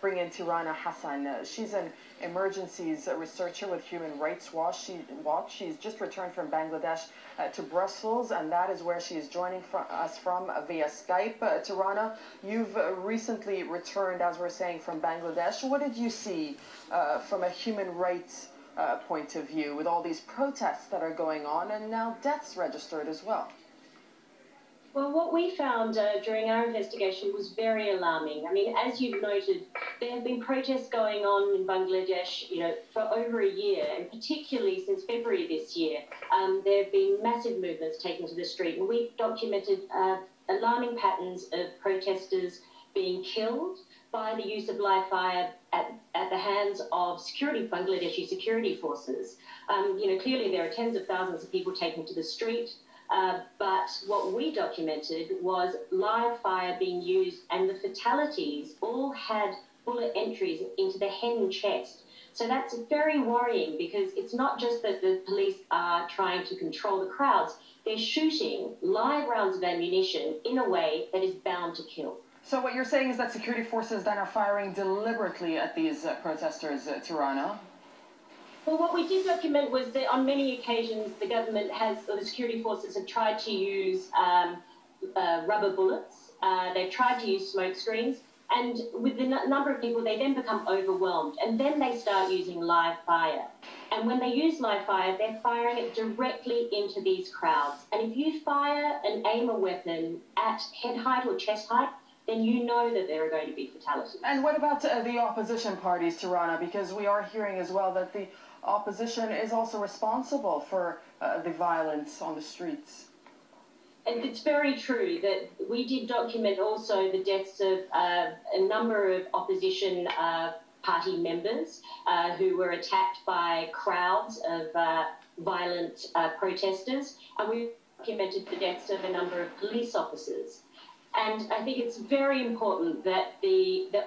bring in Tirana Hassan. She's an emergencies researcher with Human Rights Watch. She's just returned from Bangladesh to Brussels, and that is where she is joining us from via Skype. Tirana, you've recently returned, as we're saying, from Bangladesh. What did you see from a human rights point of view with all these protests that are going on and now deaths registered as well? Well, what we found during our investigation was very alarming. I mean, as you've noted, there have been protests going on in Bangladesh, for over a year, and particularly since February this year, there have been massive movements taken to the street, and we've documented alarming patterns of protesters being killed by the use of live fire at the hands of Bangladeshi security forces. Clearly there are tens of thousands of people taken to the street. But what we documented was live fire being used, and the fatalities all had bullet entries into the head and chest. So that's very worrying, because it's not just that the police are trying to control the crowds, they're shooting live rounds of ammunition in a way that is bound to kill. So what you're saying is that security forces then are firing deliberately at these protesters, Tirana? Well, what we did document was that on many occasions the security forces have tried to use rubber bullets. They've tried to use smoke screens, and with the number of people, they then become overwhelmed, and then they start using live fire. And when they use live fire, they're firing it directly into these crowds. And if you fire and aim a weapon at head height or chest height, then you know that there are going to be fatalities. And what about the opposition parties, Tirana? Because we are hearing as well that the opposition is also responsible for the violence on the streets. And it's very true that we did document also the deaths of a number of opposition party members who were attacked by crowds of violent protesters, and we documented the deaths of a number of police officers. And I think it's very important that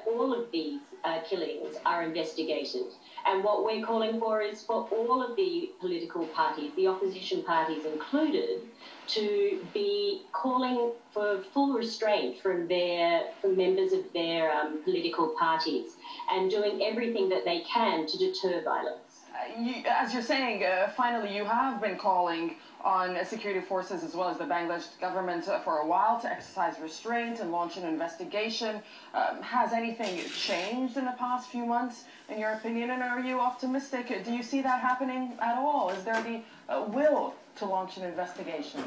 all of these killings are investigated. And what we're calling for is for all of the political parties, the opposition parties included, to be calling for full restraint from members of their political parties, and doing everything that they can to deter violence. As you're saying, finally you have been calling on security forces as well as the Bangladesh government for a while to exercise restraint and launch an investigation. Has anything changed in the past few months, in your opinion, and are you optimistic? Do you see that happening at all? Is there the will to launch an investigation?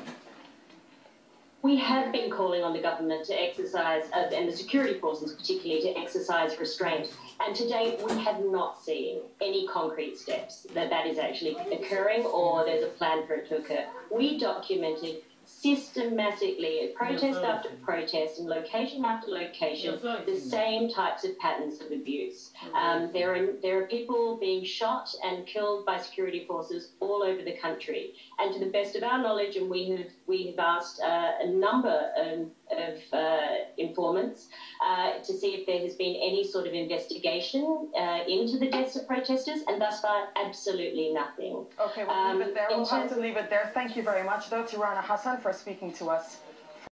We have been calling on the government to exercise, and the security forces particularly, to exercise restraint. And to date, we have not seen any concrete steps that is actually occurring, or there's a plan for it to occur. We documented systematically, protest after protest, and location after location, the same types of patterns of abuse. There are people being shot and killed by security forces all over the country. And to the best of our knowledge, and we have asked a number of informants to see if there has been any sort of investigation into the deaths of protesters, and thus far, absolutely nothing. Okay, we'll leave it there. We'll have to leave it there. Thank you very much, though, Tirana Hassan, for speaking to us.